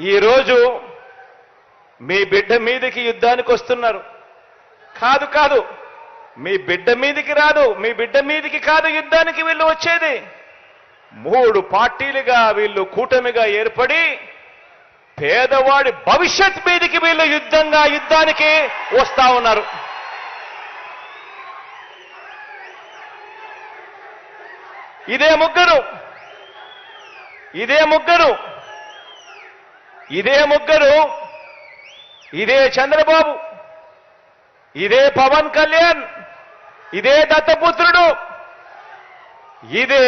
ఈరోజు మీ బిడ్డ మీదకి యుద్ధానికి వస్తున్నారు. కాదు కాదు, మీ బిడ్డ మీదికి రాదు, మీ బిడ్డ మీదికి కాదు యుద్ధానికి వీళ్ళు వచ్చేది. 3 పార్టీలుగా వీళ్ళు కూటమిగా ఏర్పడి పేదవాడి భవిష్యత్ మీదికి వీళ్ళు యుద్ధానికి వస్తా ఉన్నారు. ఇదే ముగ్గురు ఇదే చంద్రబాబు, ఇదే పవన్ కళ్యాణ్, ఇదే దత్తపుత్రుడు, ఇదే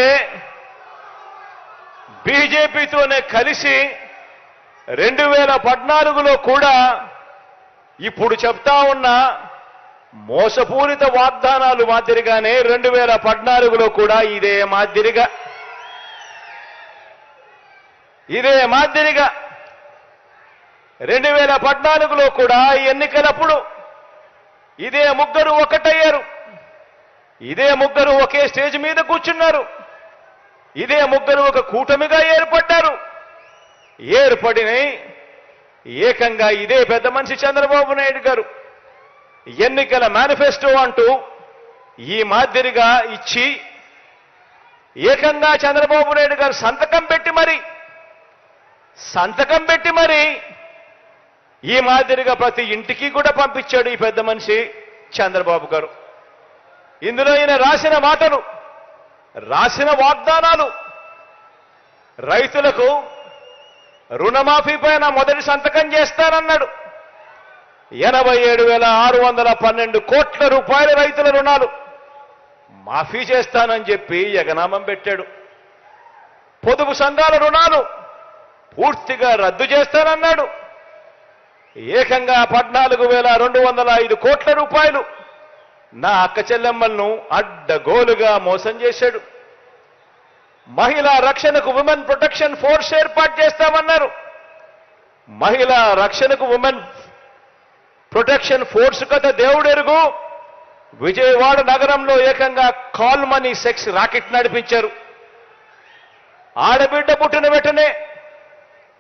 బీజేపీతోనే కలిసి 2014లో కూడా ఇప్పుడు చెప్తా ఉన్న మోసపూరిత వాగ్దానాలు మాదిరిగానే 2014లో కూడా ఇదే మాదిరిగా 2014లో కూడా ఎన్నికలప్పుడు ఇదే ముగ్గురు ఒకటయ్యారు, ఇదే ముగ్గురు ఒకే స్టేజ్ మీద కూర్చున్నారు, ఇదే ముగ్గురు ఒక కూటమిగా ఏర్పడిన ఏకంగా ఇదే పెద్ద మనిషి చంద్రబాబు నాయుడు గారు ఎన్నికల మేనిఫెస్టో అంటూ ఈ మాదిరిగా ఇచ్చి ఏకంగా చంద్రబాబు నాయుడు గారు సంతకం పెట్టి మరి ఈ మాదిరిగా ప్రతి ఇంటికి కూడా పంపించాడు ఈ పెద్ద మనిషి చంద్రబాబు గారు. ఇందులో ఈయన రాసిన మాటలు, రాసిన వాగ్దానాలు, రైతులకు రుణమాఫీ పైన మొదటి సంతకం చేస్తానన్నాడు. 87,612 కోట్ల రూపాయల రైతుల రుణాలు మాఫీ చేస్తానని చెప్పి ఎగనామం పెట్టాడు. పొదుపు సంఘాల రుణాలు పూర్తిగా రద్దు చేస్తానన్నాడు. ఏకంగా 14,205 కోట్ల రూపాయలు నా అక్క చెల్లెమ్మలను అడ్డగోలుగా మోసం చేశాడు. మహిళా రక్షణకు ఉమెన్ ప్రొటెక్షన్ ఫోర్స్ ఏర్పాటు చేస్తామన్నారు. మహిళా రక్షణకు ఉమెన్ ప్రొటెక్షన్ ఫోర్స్ కథ దేవుడెరుగు. విజయవాడ నగరంలో ఏకంగా కాల్ మనీ సెక్స్ రాకెట్ నడిపించారు. ఆడబిడ్డ పుట్టిన వెంటనే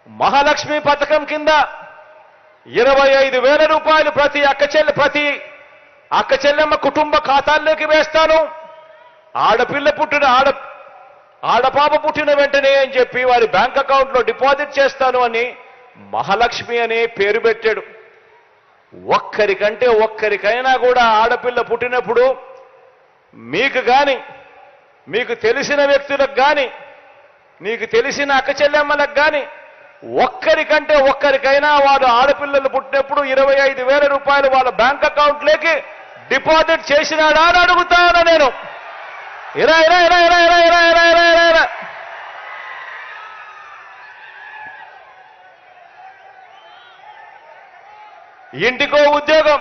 మహాలక్ష్మి పథకం కింద 25,000 రూపాయలు ప్రతి అక్క చెల్లెమ్మ కుటుంబ ఖాతాల్లోకి వేస్తాను. ఆడపాప పుట్టిన వెంటనే అని చెప్పి వారి బ్యాంక్ అకౌంట్లో డిపాజిట్ చేస్తాను అని మహాలక్ష్మి అనే పేరు పెట్టాడు. ఒక్కరికైనా కూడా ఆడపిల్ల పుట్టినప్పుడు మీకు తెలిసిన వ్యక్తులకు కానీ, మీకు తెలిసిన అక్క చెల్లెమ్మలకు కానీ ఒక్కరికైనా వాడు ఆడపిల్లలు పుట్టినప్పుడు 25,000 రూపాయలు వాళ్ళ బ్యాంక్ అకౌంట్లోకి డిపాజిట్ చేసినాడా అని అడుగుతాను నేను. ఇలా ఇంటికో ఉద్యోగం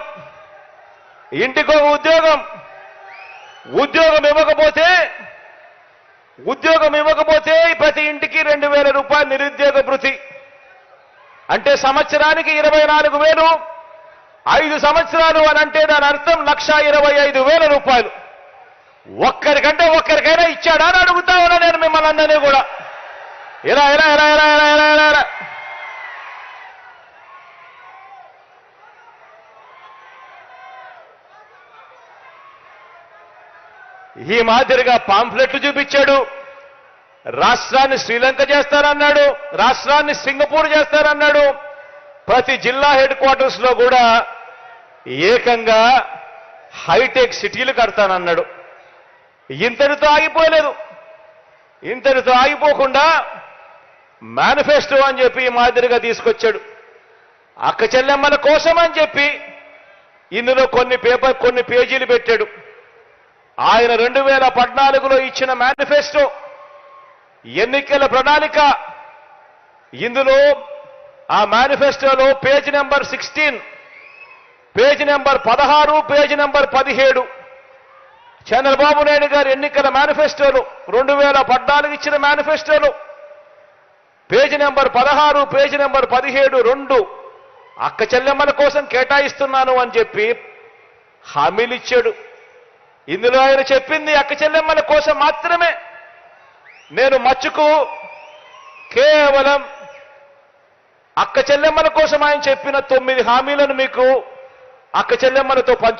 ఇవ్వకపోతే ప్రతి ఇంటికి 2,000 రూపాయలు నిరుద్యోగ భృతి అంటే సంవత్సరానికి 24,000, 5 సంవత్సరాలు అని అంటే దాని అర్థం 1,25,000 రూపాయలు. ఒక్కరికైనా ఇచ్చాడా అని అడుగుతా ఉన్నా నేను మిమ్మల్ని అందరినీ కూడా. ఇలా ఈ మాదిరిగా పాంఫ్లెట్లు చూపించాడు. రాష్ట్రాన్ని శ్రీలంక చేస్తారన్నాడు, రాష్ట్రాన్ని సింగపూర్ చేస్తారన్నాడు. ప్రతి జిల్లా హెడ్ క్వార్టర్స్ లో కూడా ఏకంగా హైటెక్ సిటీలు కడతానన్నాడు. ఇంతటితో ఆగిపోకుండా మేనిఫెస్టో అని చెప్పి ఈ మాదిరిగా తీసుకొచ్చాడు. అక్క చెల్లెమ్మల కోసం అని చెప్పి ఇందులో కొన్ని పేజీలు పెట్టాడు. ఆయన 2014లో ఇచ్చిన మేనిఫెస్టో ఎన్నికల ప్రణాళిక. ఇందులో ఆ మేనిఫెస్టోలో page number 16, page number 16, page number 17 Chandrababu Naidu గారు ఎన్నికల మేనిఫెస్టోలో 2014 ఇచ్చిన మేనిఫెస్టోలో పేజీ నెంబర్ 16, పేజీ నెంబర్ 17 2 అక్క చెల్లెమ్మల కోసం కేటాయిస్తున్నాను అని చెప్పి హామీలిచ్చాడు. ఇందులో ఆయన చెప్పింది అక్క చెల్లెమ్మల కోసం మాత్రమే. నేను మచ్చుకు కేవలం అక్క చెల్లెమ్మల కోసం ఆయన చెప్పిన 9 హామీలను మీకు అక్క చెల్లెమ్మలతో పంచు